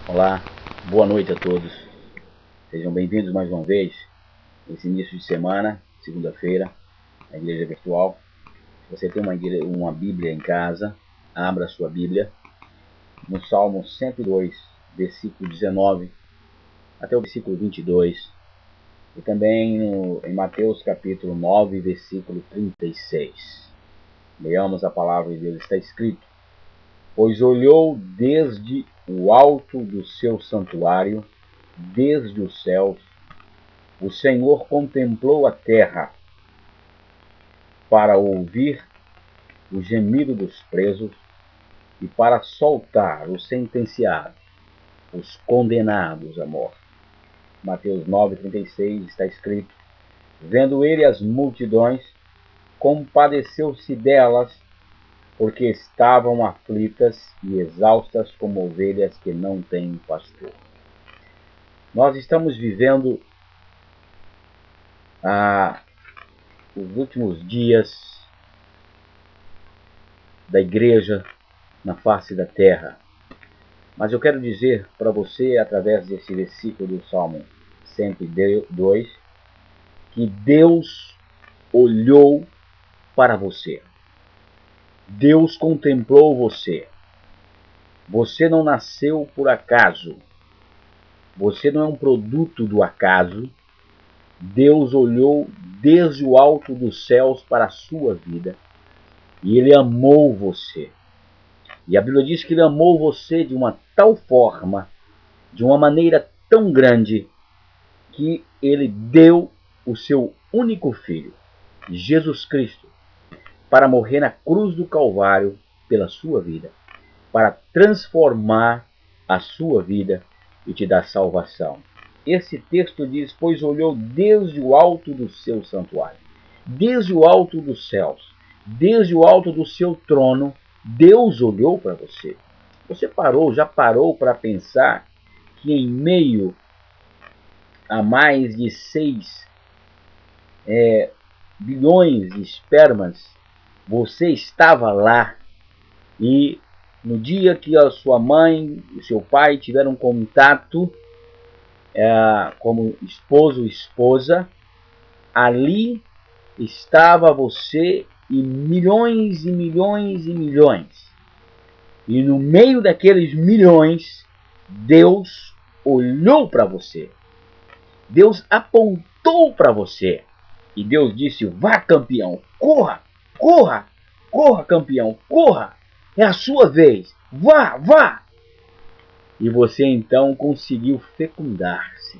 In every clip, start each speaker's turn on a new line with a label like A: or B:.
A: Olá, boa noite a todos. Sejam bem-vindos mais uma vez nesse início de semana, segunda-feira, na Igreja Virtual. Se você tem uma Bíblia em casa, abra a sua Bíblia no Salmo 102, versículo 19 até o versículo 22 e também em Mateus capítulo 9, versículo 36. Leamos a palavra de Deus. Está escrito: pois olhou desde o alto do seu santuário, desde os céus, o Senhor contemplou a terra para ouvir o gemido dos presos e para soltar os sentenciados, os condenados à morte. Mateus 9,36 está escrito: vendo ele as multidões, compadeceu-se delas, porque estavam aflitas e exaustas como ovelhas que não têm pastor. Nós estamos vivendo os últimos dias da igreja na face da terra. Mas eu quero dizer para você, através desse versículo do Salmo 102, que Deus olhou para você. Deus contemplou você. Você não nasceu por acaso. Você não é um produto do acaso. Deus olhou desde o alto dos céus para a sua vida e Ele amou você. E a Bíblia diz que Ele amou você de uma tal forma, de uma maneira tão grande, que Ele deu o seu único Filho, Jesus Cristo, para morrer na cruz do Calvário pela sua vida, para transformar a sua vida e te dar salvação. Esse texto diz: pois olhou desde o alto do seu santuário, desde o alto dos céus, desde o alto do seu trono, Deus olhou para você. Você já parou para pensar que em meio a mais de 6 bilhões de espermas, você estava lá, e no dia que a sua mãe e seu pai tiveram contato como esposo ou esposa, ali estava você e milhões e milhões e milhões. E no meio daqueles milhões, Deus olhou para você. Deus apontou para você. E Deus disse: vá, campeão, corra, corra, corra, campeão, corra. É a sua vez. Vá, vá. E você então conseguiu fecundar-se,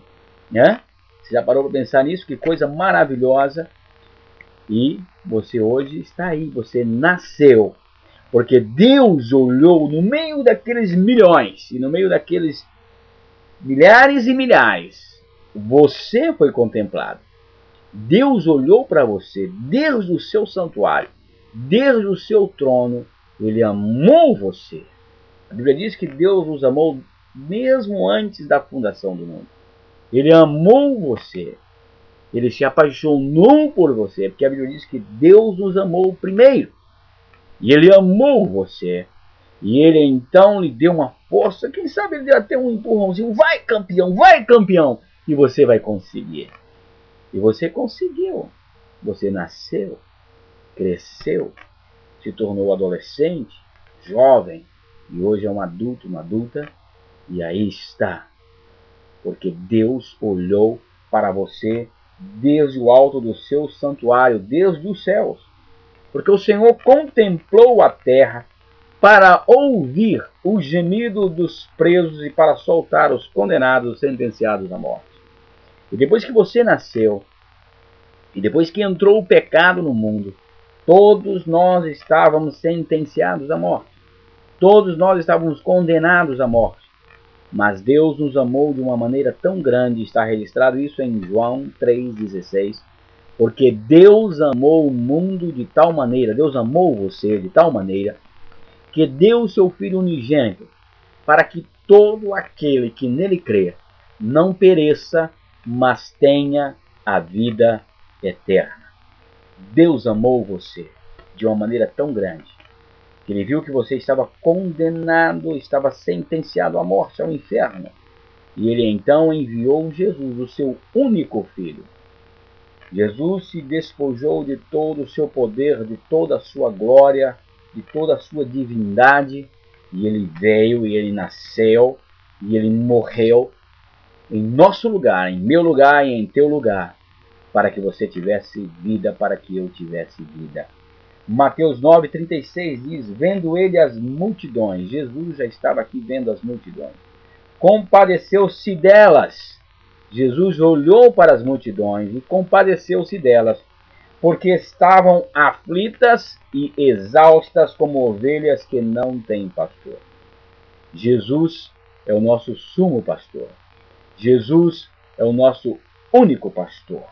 A: né? Você já parou para pensar nisso? Que coisa maravilhosa. E você hoje está aí, você nasceu, porque Deus olhou no meio daqueles milhões e no meio daqueles milhares e milhares. Você foi contemplado. Deus olhou para você desde o seu santuário, desde o seu trono. Ele amou você. A Bíblia diz que Deus nos amou mesmo antes da fundação do mundo. Ele amou você. Ele se apaixonou por você, porque a Bíblia diz que Deus nos amou primeiro. E Ele amou você. E Ele então lhe deu uma força. Quem sabe Ele deu até um empurrãozinho. Vai, campeão, vai, campeão. E você vai conseguir. E você conseguiu. Você nasceu, cresceu, se tornou adolescente, jovem, e hoje é um adulto, uma adulta. E aí está. Porque Deus olhou para você desde o alto do seu santuário, desde os céus. Porque o Senhor contemplou a terra para ouvir o gemido dos presos e para soltar os condenados sentenciados à morte. E depois que você nasceu, e depois que entrou o pecado no mundo, todos nós estávamos sentenciados à morte. Todos nós estávamos condenados à morte. Mas Deus nos amou de uma maneira tão grande, está registrado isso em João 3,16, porque Deus amou o mundo de tal maneira, Deus amou você de tal maneira, que deu o seu Filho unigênito, para que todo aquele que nele crê não pereça, mas tenha a vida eterna. Deus amou você de uma maneira tão grande Ele viu que você estava condenado, estava sentenciado à morte, ao inferno. E ele então enviou Jesus, o seu único filho. Jesus se despojou de todo o seu poder, de toda a sua glória, de toda a sua divindade, e ele veio, e ele nasceu, e ele morreu em nosso lugar, em meu lugar e em teu lugar, para que você tivesse vida, para que eu tivesse vida. Mateus 9,36 diz, vendo ele as multidões, Jesus já estava aqui vendo as multidões, compadeceu-se delas. Jesus olhou para as multidões e compadeceu-se delas, porque estavam aflitas e exaustas como ovelhas que não têm pastor. Jesus é o nosso sumo pastor. Jesus é o nosso único pastor.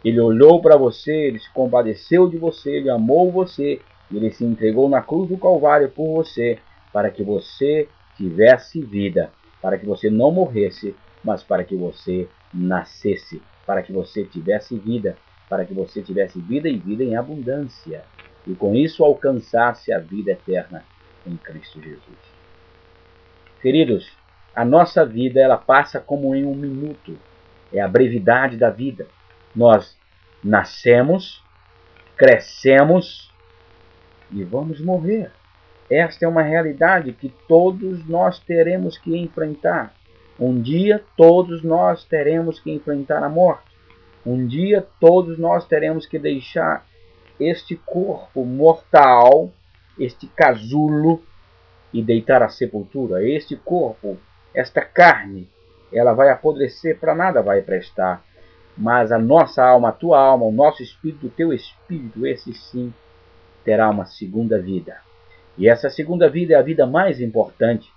A: Ele olhou para você, ele se compadeceu de você, ele amou você, ele se entregou na cruz do Calvário por você, para que você tivesse vida, para que você não morresse, mas para que você nascesse, para que você tivesse vida, para que você tivesse vida e vida em abundância, e com isso alcançasse a vida eterna em Cristo Jesus. Queridos, a nossa vida ela passa como em um minuto, é a brevidade da vida. Nós nascemos, crescemos e vamos morrer. Esta é uma realidade que todos nós teremos que enfrentar. Um dia todos nós teremos que enfrentar a morte. Um dia todos nós teremos que deixar este corpo mortal, este casulo, e deitar à sepultura. Este corpo, esta carne, ela vai apodrecer, para nada vai prestar. Mas a nossa alma, a tua alma, o nosso espírito, o teu espírito, esse sim, terá uma segunda vida. E essa segunda vida é a vida mais importante,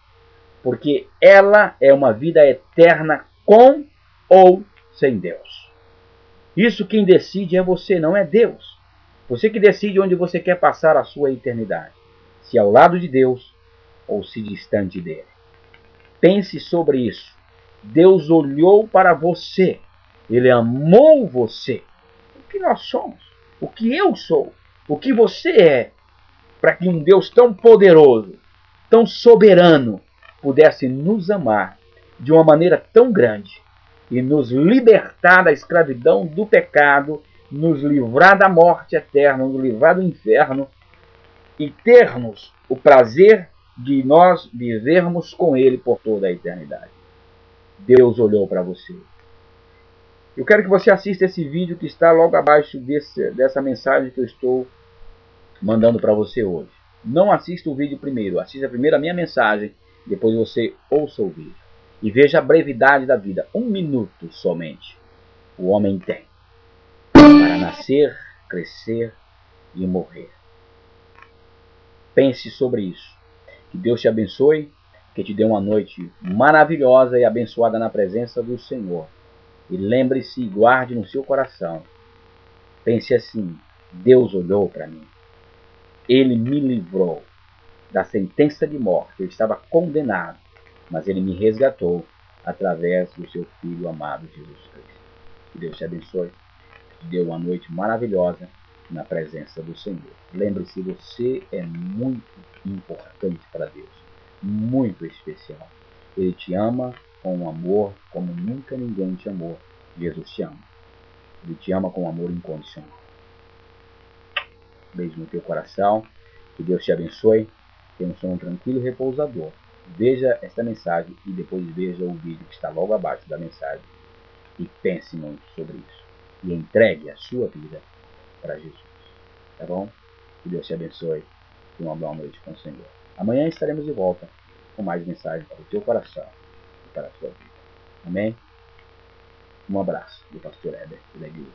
A: porque ela é uma vida eterna com ou sem Deus. Isso quem decide é você, não é Deus. Você que decide onde você quer passar a sua eternidade. Se ao lado de Deus ou se distante dele. Pense sobre isso. Deus olhou para você. Ele amou você. O que nós somos? O que eu sou? O que você é? Para que um Deus tão poderoso, tão soberano, pudesse nos amar de uma maneira tão grande e nos libertar da escravidão do pecado, nos livrar da morte eterna, nos livrar do inferno e termos o prazer de nós vivermos com Ele por toda a eternidade. Deus olhou para você. Eu quero que você assista esse vídeo que está logo abaixo dessa mensagem que eu estou mandando para você hoje. Não assista o vídeo primeiro, assista primeiro a minha mensagem, depois você ouça o vídeo. E veja a brevidade da vida, 1 minuto somente o homem tem para nascer, crescer e morrer. Pense sobre isso. Que Deus te abençoe, que te dê uma noite maravilhosa e abençoada na presença do Senhor. E lembre-se e guarde no seu coração. Pense assim, Deus olhou para mim. Ele me livrou da sentença de morte. Eu estava condenado, mas Ele me resgatou através do seu Filho amado Jesus Cristo. Que Deus te abençoe, que te dê uma noite maravilhosa na presença do Senhor. Lembre-se, você é muito importante para Deus, muito especial. Ele te ama com um amor como nunca ninguém te amou. Jesus te ama. Ele te ama com um amor incondicional. Beijo no teu coração. Que Deus te abençoe. Tenha um sono tranquilo e repousador. Veja esta mensagem e depois veja o vídeo que está logo abaixo da mensagem. E pense muito sobre isso. E entregue a sua vida para Jesus. Tá bom? Que Deus te abençoe e uma boa noite com o Senhor. Amanhã estaremos de volta com mais mensagens para o teu coração e para a sua vida. Amém? Um abraço do pastor Heber da Igreja.